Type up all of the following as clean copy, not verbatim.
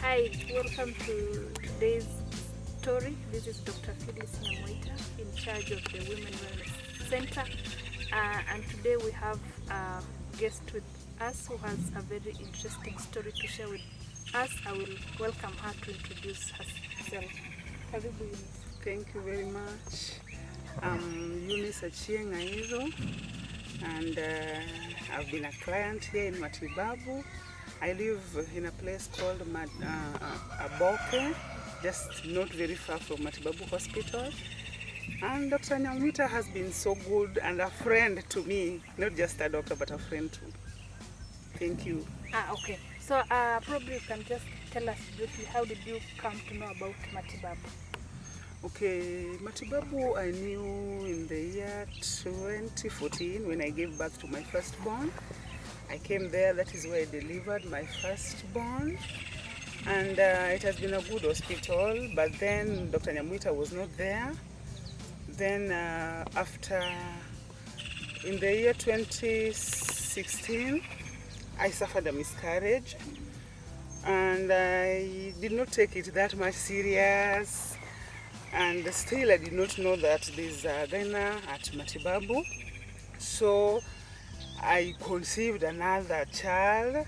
Hi, welcome to today's story. This is Dr. Phyllis Nyamwaita in charge of the Women Wellness Center. And today we have a guest with us who has a very interesting story to share with us. I will welcome her to introduce herself. Karibu Eunice. Thank you very much. I'm Eunice Achieng Airo, and I've been a client here in Matibabu. I live in a place called Aboke, just not very far from Matibabu Hospital. And Dr. Nyamwaita has been so good and a friend to me, not just a doctor, but a friend too. Thank you. Okay. So probably you can just tell us briefly, how did you come to know about Matibabu? Okay, Matibabu I knew in the year 2014 when I gave birth to my firstborn. I came there, that is where I delivered my firstborn. And it has been a good hospital, but then Dr. Nyamwaita was not there. Then in the year 2016, I suffered a miscarriage. And I did not take it that much serious. And still I did not know that there's a gyna at Matibabu. So I conceived another child,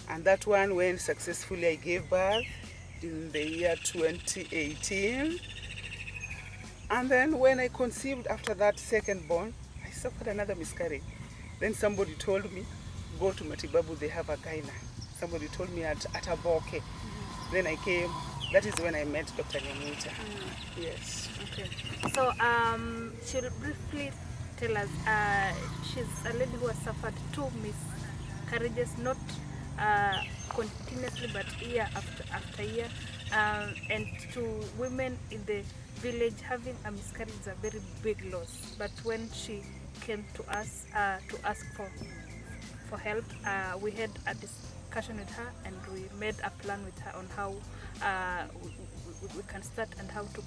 and that one went successfully. I gave birth in the year 2018. And then when I conceived after that second born, I suffered another miscarriage. Then somebody told me, go to Matibabu, they have a gyna. Somebody told me at Aboke. Then I came. That is when I met Dr. Nyamwaita. Yes. Okay. So she'll briefly tell us, she's a lady who has suffered 2 miscarriages, not continuously, but year after year. And to women in the village, having a miscarriage is a very big loss. But when she came to us to ask for help, we had a discussion with her, and we made a plan with her on how we can start and how to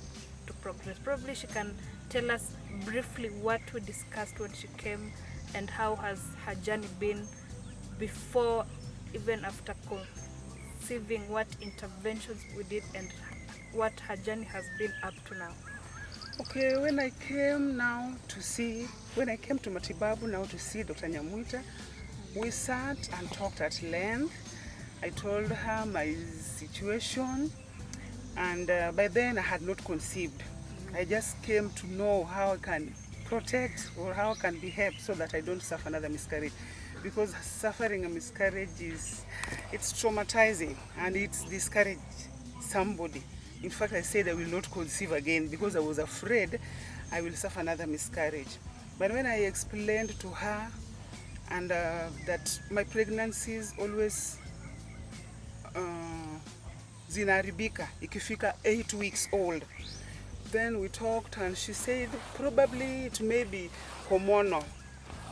progress. Probably she can tell us briefly what we discussed when she came, and how has her journey been before, even after conceiving, what interventions we did, and what her journey has been up to now. Okay, when I came to Matibabu now to see Dr. Nyamwaita, we sat and talked at length. I told her my situation, and by then I had not conceived. I just came to know how I can protect or how I can be helped so that I don't suffer another miscarriage. Because suffering a miscarriage it's traumatizing, and it's discouraged somebody. In fact, I said I will not conceive again because I was afraid I will suffer another miscarriage. But when I explained to her and that my pregnancies always zinaharibika ikifika 8 weeks old, then we talked, and she said probably it may be hormonal,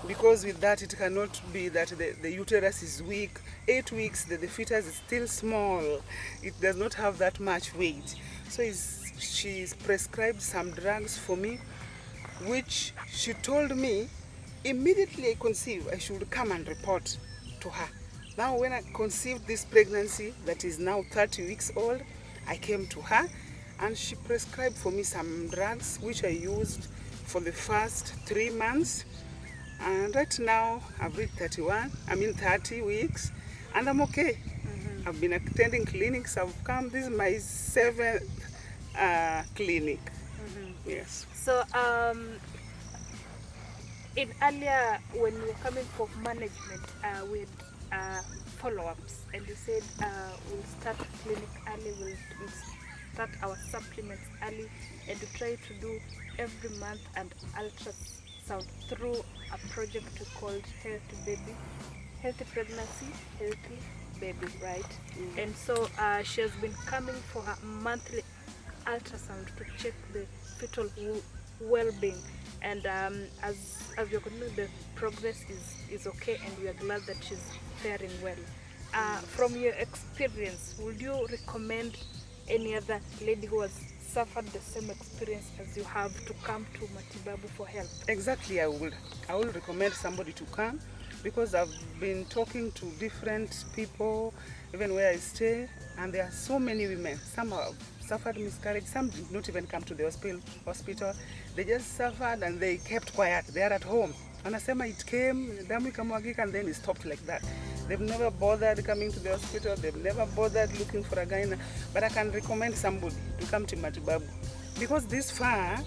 because with that it cannot be that the uterus is weak. 8 weeks, the fetus is still small, it does not have that much weight. So she's prescribed some drugs for me, which she told me immediately I conceive I should come and report to her. Now when I conceived this pregnancy that is now 30 weeks old, I came to her, and she prescribed for me some drugs which I used for the first 3 months. And right now I've reached 30 weeks, and I'm okay. I've been attending clinics. I've come, this is my 7th clinic. Yes. So in earlier, when we were coming for management with follow-ups, and you said we'll start clinic early, we'll start our supplements early, and to try to do every month an ultrasound through a project we called Healthy Pregnancy, Healthy Baby, right? And so she has been coming for her monthly ultrasound to check the fetal well-being, and as you're continuing, the progress is okay, and we are glad that she's faring well. From your experience, would you recommend any other lady who has suffered the same experience as you have to come to Matibabu for help? Exactly, I will recommend somebody to come because I've been talking to different people, even where I stay, and there are so many women. Some have suffered miscarriage, some did not even come to the hospital. They just suffered and they kept quiet. They are at home. Anasema it came, damu ikamwagika, and then it stopped like that. They've never bothered coming to the hospital. They've never bothered looking for a gyna. But I can recommend somebody to come to Matibabu, because this far,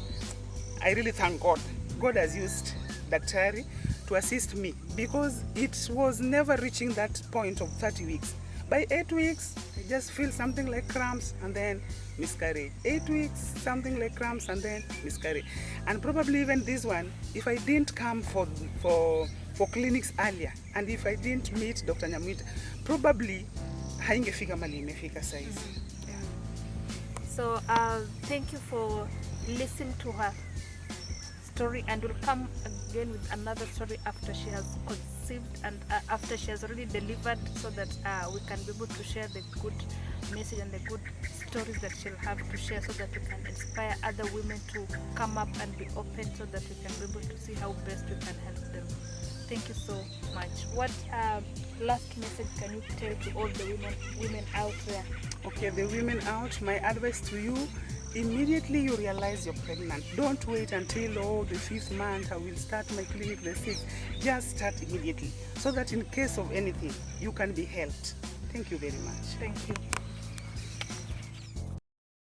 I really thank God. God has used Daktari to assist me, because it was never reaching that point of 30 weeks. By 8 weeks, I just feel something like cramps and then miscarriage. 8 weeks, something like cramps and then miscarriage. And probably even this one, if I didn't come for clinics earlier, and if I didn't meet Dr. Nyamwita, probably haingefika mali imefika size. So thank you for listening to her story, and we'll come again with another story after she has conceived and after she has already delivered, so that we can be able to share the good message and the good stories that she'll have to share, so that we can inspire other women to come up and be open, so that we can be able to see how best we can help them. Thank you so much. What last message can you tell to all the women out there? Okay, the women out, my advice to you, immediately you realize you're pregnant. Don't wait until the 5th month, I will start my clinic the 6th. Just start immediately, so that in case of anything, you can be helped. Thank you very much. Thank you.